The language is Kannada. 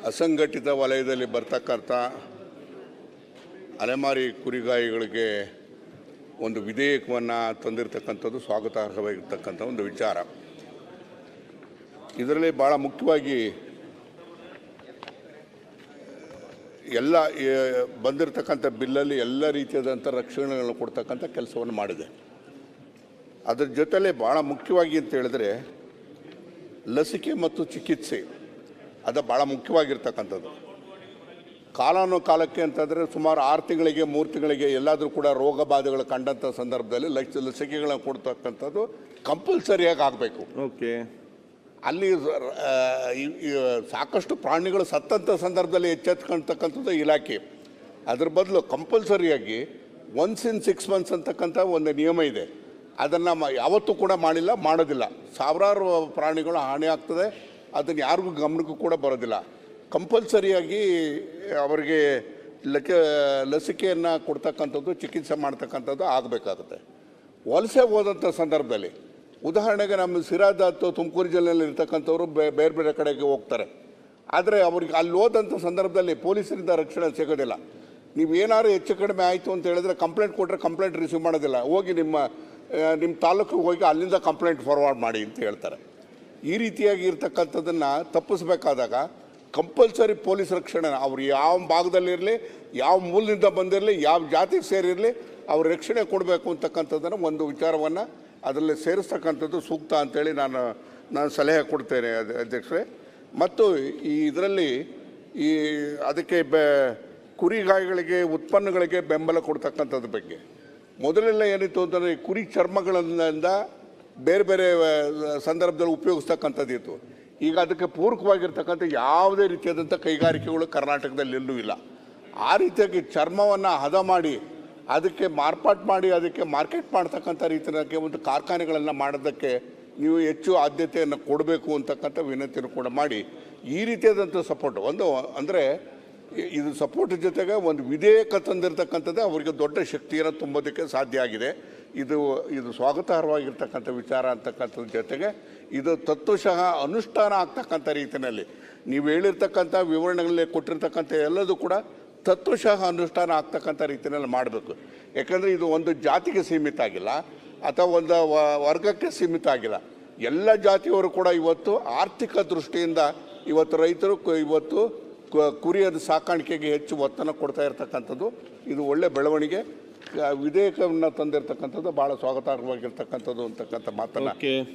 ಅಸಂಘಟಿತ ವಲಯದಲ್ಲಿ ಬರ್ತಕ್ಕಂಥ ಅಲೆಮಾರಿ ಕುರಿಗಾಯಿಗಳಿಗೆ ಒಂದು ವಿಧೇಯಕವನ್ನು ತಂದಿರತಕ್ಕಂಥದ್ದು ಸ್ವಾಗತಾರ್ಹವಾಗಿರ್ತಕ್ಕಂಥ ಒಂದು ವಿಚಾರ. ಇದರಲ್ಲಿ ಭಾಳ ಮುಖ್ಯವಾಗಿ ಎಲ್ಲ ಬಂದಿರತಕ್ಕಂಥ ಬಿಲ್ಲಲ್ಲಿ ಎಲ್ಲ ರೀತಿಯಾದಂಥ ರಕ್ಷಣೆಗಳನ್ನು ಕೊಡ್ತಕ್ಕಂಥ ಕೆಲಸವನ್ನು ಮಾಡಿದೆ. ಅದರ ಜೊತೆಲೇ ಭಾಳ ಮುಖ್ಯವಾಗಿ ಅಂತ ಹೇಳಿದ್ರೆ ಲಸಿಕೆ ಮತ್ತು ಚಿಕಿತ್ಸೆ ಅದು ಭಾಳ ಮುಖ್ಯವಾಗಿರ್ತಕ್ಕಂಥದ್ದು. ಕಾಲಕ್ಕೆ ಅಂತಂದರೆ ಸುಮಾರು 6 ತಿಂಗಳಿಗೆ 3 ತಿಂಗಳಿಗೆ ಎಲ್ಲಾದರೂ ಕೂಡ ರೋಗ ಬಾಧೆಗಳು ಕಂಡಂಥ ಸಂದರ್ಭದಲ್ಲಿ ಲಸಿಕೆಗಳನ್ನು ಕೊಡ್ತಕ್ಕಂಥದ್ದು ಕಂಪಲ್ಸರಿಯಾಗಿ ಆಗಬೇಕು. ಓಕೆ. ಅಲ್ಲಿ ಸಾಕಷ್ಟು ಪ್ರಾಣಿಗಳು ಸತ್ತಂಥ ಸಂದರ್ಭದಲ್ಲಿ ಎಚ್ಚೆತ್ಕೊಳ್ತಕ್ಕಂಥದ್ದು ಇಲಾಖೆ. ಅದ್ರ ಬದಲು ಕಂಪಲ್ಸರಿಯಾಗಿ ಒನ್ಸ್ ಇನ್ 6 ಮಂತ್ಸ್ ಅಂತಕ್ಕಂಥ ಒಂದು ನಿಯಮ ಇದೆ. ಅದನ್ನು ಯಾವತ್ತೂ ಕೂಡ ಮಾಡೋದಿಲ್ಲ. ಸಾವಿರಾರು ಪ್ರಾಣಿಗಳು ಹಾನಿ ಆಗ್ತದೆ, ಅದನ್ನು ಯಾರಿಗೂ ಗಮನಕ್ಕೂ ಕೂಡ ಬರೋದಿಲ್ಲ. ಕಂಪಲ್ಸರಿಯಾಗಿ ಅವರಿಗೆ ಲಸಿಕೆಯನ್ನು ಕೊಡ್ತಕ್ಕಂಥದ್ದು, ಚಿಕಿತ್ಸೆ ಮಾಡ್ತಕ್ಕಂಥದ್ದು ಆಗಬೇಕಾಗುತ್ತೆ. ವಲಸೆ ಹೋದಂಥ ಸಂದರ್ಭದಲ್ಲಿ ಉದಾಹರಣೆಗೆ ನಮ್ಮ ಸಿರಾದ ಅಥವಾ ತುಮಕೂರು ಜಿಲ್ಲೆಯಲ್ಲಿ ಇರ್ತಕ್ಕಂಥವ್ರು ಬೇರೆ ಬೇರೆ ಕಡೆಗೆ ಹೋಗ್ತಾರೆ. ಆದರೆ ಅವ್ರಿಗೆ ಅಲ್ಲಿ ಹೋದಂಥ ಸಂದರ್ಭದಲ್ಲಿ ಪೊಲೀಸರಿಂದ ರಕ್ಷಣೆ ಸಿಗೋದಿಲ್ಲ. ನೀವು ಏನಾದ್ರು ಹೆಚ್ಚು ಕಡಿಮೆ ಆಯಿತು ಅಂತ ಹೇಳಿದ್ರೆ ಕಂಪ್ಲೇಂಟ್ ಕೊಟ್ಟರೆ ಕಂಪ್ಲೇಂಟ್ ರಿಸೀವ್ ಮಾಡೋದಿಲ್ಲ. ಹೋಗಿ ನಿಮ್ಮ ತಾಲೂಕಿಗೆ ಹೋಗಿ ಅಲ್ಲಿಂದ ಕಂಪ್ಲೇಂಟ್ ಫಾರ್ವರ್ಡ್ ಮಾಡಿ ಅಂತ ಹೇಳ್ತಾರೆ. ಈ ರೀತಿಯಾಗಿ ಇರ್ತಕ್ಕಂಥದ್ದನ್ನು ತಪ್ಪಿಸ್ಬೇಕಾದಾಗ ಕಂಪಲ್ಸರಿ ಪೊಲೀಸ್ ರಕ್ಷಣೆ, ಅವ್ರು ಯಾವ ಭಾಗದಲ್ಲಿರಲಿ, ಯಾವ ಮೂಲದಿಂದ ಬಂದಿರಲಿ, ಯಾವ ಜಾತಿಗೆ ಸೇರಿರಲಿ, ಅವ್ರ ರಕ್ಷಣೆ ಕೊಡಬೇಕು ಅಂತಕ್ಕಂಥದ್ದನ್ನು ಒಂದು ವಿಚಾರವನ್ನು ಅದರಲ್ಲಿ ಸೇರಿಸ್ತಕ್ಕಂಥದ್ದು ಸೂಕ್ತ ಅಂತೇಳಿ ನಾನು ಸಲಹೆ ಕೊಡ್ತೇನೆ ಅಧ್ಯಕ್ಷರೇ. ಮತ್ತು ಇದರಲ್ಲಿ ಅದಕ್ಕೆ ಕುರಿಗಾಯಿಗಳಿಗೆ ಉತ್ಪನ್ನಗಳಿಗೆ ಬೆಂಬಲ ಕೊಡ್ತಕ್ಕಂಥದ್ದು ಬಗ್ಗೆ ಮೊದಲೆಲ್ಲ ಏನಿತ್ತು ಅಂತಂದರೆ ಕುರಿ ಚರ್ಮಗಳಿಂದ ಬೇರೆ ಬೇರೆ ಸಂದರ್ಭದಲ್ಲಿ ಉಪಯೋಗಿಸ್ತಕ್ಕಂಥದ್ದು ಇತ್ತು. ಈಗ ಅದಕ್ಕೆ ಪೂರಕವಾಗಿರ್ತಕ್ಕಂಥ ಯಾವುದೇ ರೀತಿಯಾದಂಥ ಕೈಗಾರಿಕೆಗಳು ಕರ್ನಾಟಕದಲ್ಲಿ ಎಲ್ಲೂ ಇಲ್ಲ. ಆ ರೀತಿಯಾಗಿ ಚರ್ಮವನ್ನು ಹದ ಮಾಡಿ ಅದಕ್ಕೆ ಮಾರ್ಪಾಟು ಮಾಡಿ ಅದಕ್ಕೆ ಮಾರ್ಕೆಟ್ ಮಾಡ್ತಕ್ಕಂಥ ರೀತಿಯಾಗಿ ಒಂದು ಕಾರ್ಖಾನೆಗಳನ್ನು ಮಾಡೋದಕ್ಕೆ ನೀವು ಹೆಚ್ಚು ಆದ್ಯತೆಯನ್ನು ಕೊಡಬೇಕು ಅಂತಕ್ಕಂಥ ವಿನಂತಿಯನ್ನು ಕೂಡ ಮಾಡಿ ಈ ರೀತಿಯಾದಂಥ ಸಪೋರ್ಟ್ ಅಂದರೆ ಇದು ಸಪೋರ್ಟ್ ಜೊತೆಗೆ ಒಂದು ವಿಧೇಯಕ ತಂದಿರತಕ್ಕಂಥದ್ದೇ ಅವರಿಗೆ ದೊಡ್ಡ ಶಕ್ತಿಯನ್ನು ತುಂಬೋದಕ್ಕೆ ಸಾಧ್ಯ ಆಗಿದೆ. ಇದು ಸ್ವಾಗತಾರ್ಹವಾಗಿರ್ತಕ್ಕಂಥ ವಿಚಾರ ಅಂತಕ್ಕಂಥದ್ರ ಜೊತೆಗೆ ಇದು ತತ್ವಶಃ ಅನುಷ್ಠಾನ ಆಗ್ತಕ್ಕಂಥ ರೀತಿಯಲ್ಲಿ ನೀವು ಹೇಳಿರ್ತಕ್ಕಂಥ ವಿವರಣೆಗಳಲ್ಲಿ ಕೊಟ್ಟಿರ್ತಕ್ಕಂಥ ಎಲ್ಲದೂ ಕೂಡ ತತ್ವಶಃ ಅನುಷ್ಠಾನ ಆಗ್ತಕ್ಕಂಥ ರೀತಿಯಲ್ಲಿ ಮಾಡಬೇಕು. ಯಾಕಂದರೆ ಇದು ಒಂದು ಜಾತಿಗೆ ಸೀಮಿತ ಆಗಿಲ್ಲ ಅಥವಾ ಒಂದು ವರ್ಗಕ್ಕೆ ಸೀಮಿತ ಆಗಿಲ್ಲ. ಎಲ್ಲ ಜಾತಿಯವರು ಕೂಡ ಇವತ್ತು ಆರ್ಥಿಕ ದೃಷ್ಟಿಯಿಂದ ಇವತ್ತು ರೈತರು ಇವತ್ತು ಕುರಿಯ ಸಾಕಾಣಿಕೆಗೆ ಹೆಚ್ಚು ಒತ್ತನ್ನು ಕೊಡ್ತಾ ಇರ್ತಕ್ಕಂಥದ್ದು ಇದು ಒಳ್ಳೆ ಬೆಳವಣಿಗೆ. ವಿಧೇಯಕವನ್ನು ತಂದಿರತಕ್ಕಂಥದ್ದು ಭಾಳ ಸ್ವಾಗತಾರ್ಹವಾಗಿರ್ತಕ್ಕಂಥದ್ದು ಅಂತಕ್ಕಂಥ ಮಾತನ್ನು